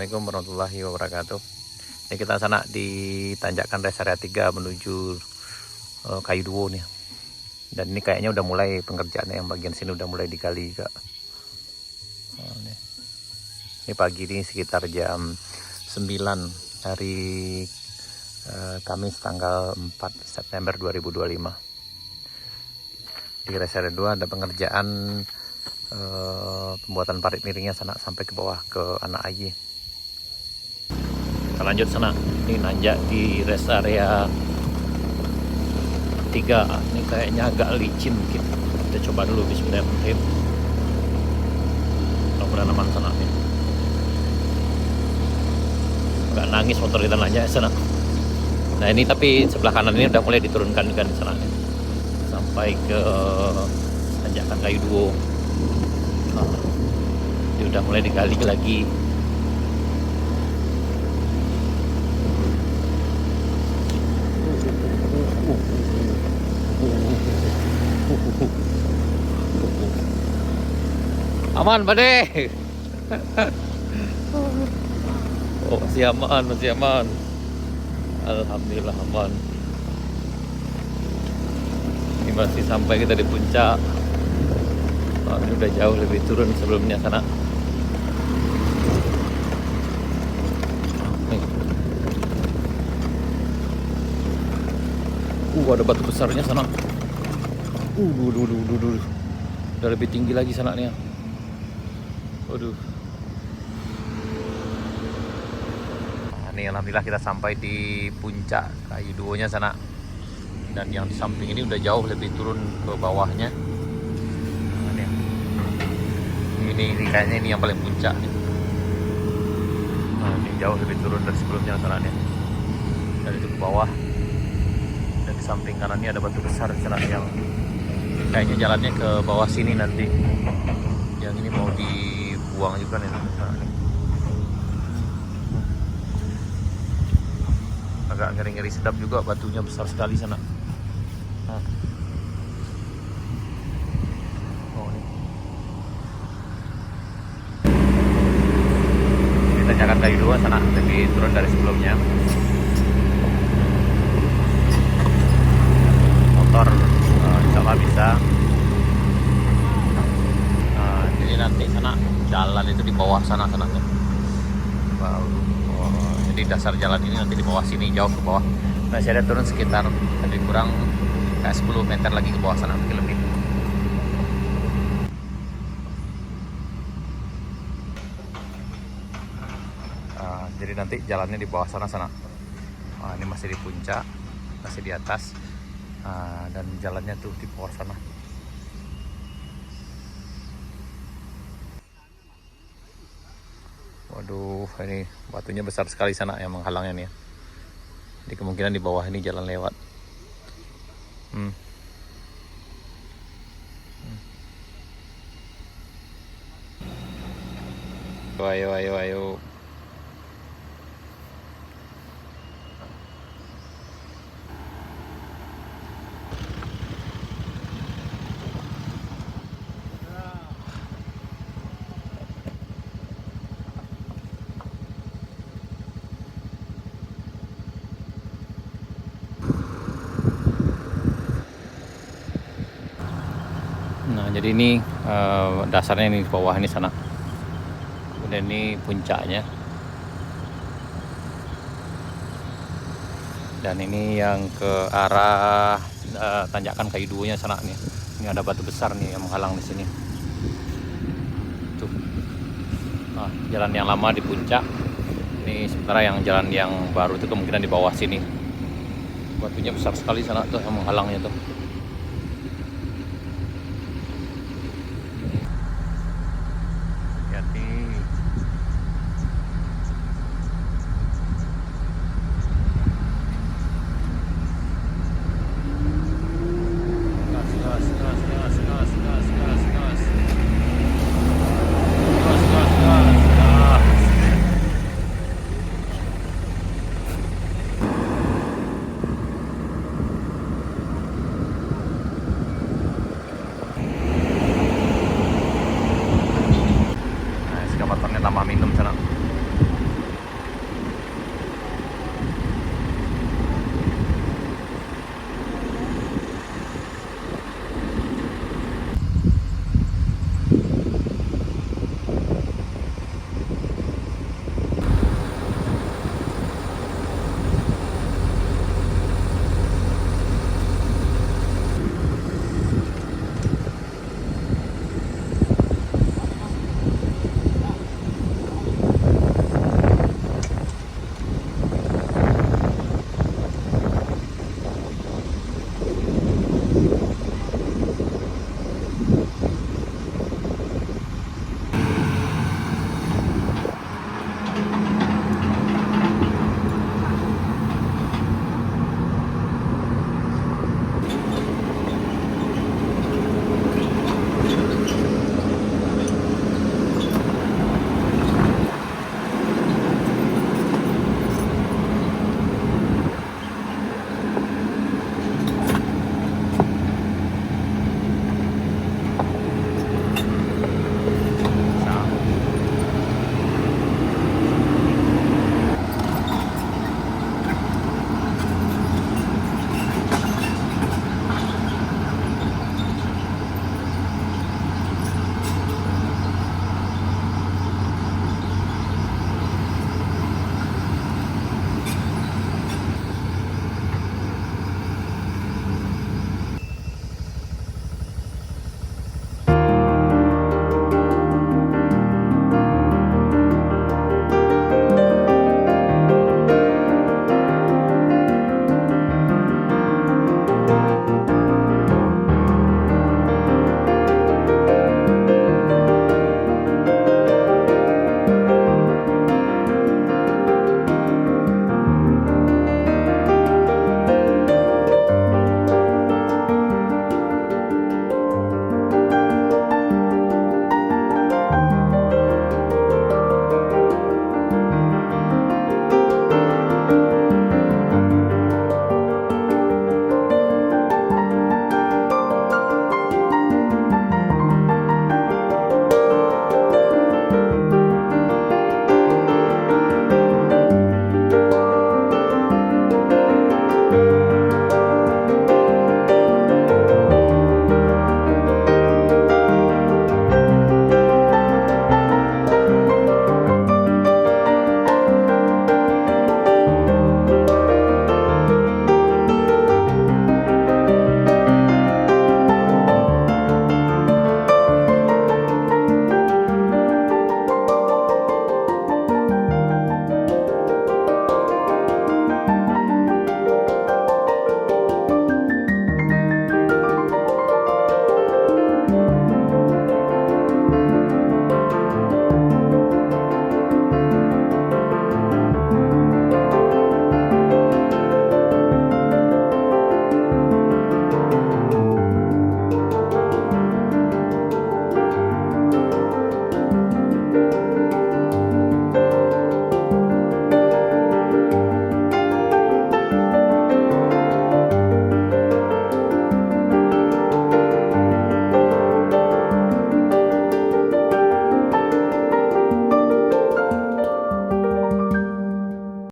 Assalamualaikum warahmatullahi wabarakatuh. Ini kita sana di tanjakan res area 3 menuju Kayu Duo nih. Dan ini kayaknya udah mulai pengerjaannya, yang bagian sini udah mulai digali kak. Ini pagi ini sekitar jam 9 hari Kamis tanggal 4 September 2025. Di res area 2 ada pengerjaan pembuatan parit miringnya sana sampai ke bawah ke anak ayi. Kita lanjut sana. Ini nanjak di rest area 3. Ini kayaknya agak licin mungkin. Kita coba dulu bismillahirrahmanirrahim. Mudah-mudahan aman sana nih. Nggak nangis motor kita nanjak sana. Nah ini tapi sebelah kanan ini udah mulai diturunkan kan sana nih. Sampai ke tanjakan Kayu Duo. Dia udah mulai digali lagi. Aman Bade. Oh masih aman, masih aman. Alhamdulillah aman. Ini masih sampai kita di puncak. Oh, ini udah jauh lebih turun sebelumnya sana. Ada batu besarnya sana. Udah lebih tinggi lagi sana nih. Waduh. Nah, ini alhamdulillah kita sampai di puncak Kayu Duonya sana. Dan yang di samping ini udah jauh lebih turun ke bawahnya. Ini kayaknya ini yang paling puncak nih. Nah, ini jauh lebih turun dari sebelumnya sana nih. Dari itu ke bawah. Dan di samping kanan ini ada batu besar sana yang kayaknya jalannya ke bawah sini nanti. Yang ini mau dibuang juga nih. Nah, nih. Agak ngeri-ngeri sedap juga, batunya besar sekali sana. Nah. Tanjakan Kayu Duo sana lebih turun dari sebelumnya. Motor insya Allah bisa. Jadi nanti sana jalan itu di bawah sana tuh. Jadi dasar jalan ini nanti di bawah sini, jauh ke bawah. Nah saya ada turun sekitar lebih kurang kayak 10 meter lagi ke bawah sana, mungkin lebih. Jadi nanti jalannya di bawah sana. Ini masih di puncak, masih di atas, dan jalannya tuh di bawah sana. Waduh, ini batunya besar sekali sana yang menghalangnya nih. Jadi kemungkinan di bawah ini jalan lewat. Ayo. Nah jadi ini dasarnya ini di bawah ini sana. Kemudian ini puncaknya. Dan ini yang ke arah tanjakan Kayu Duonya sana nih. Ini ada batu besar nih yang menghalang di sini. Tuh. Nah, jalan yang lama di puncak. Ini sementara yang jalan yang baru itu kemungkinan di bawah sini. Batunya besar sekali sana tuh yang menghalangnya tuh.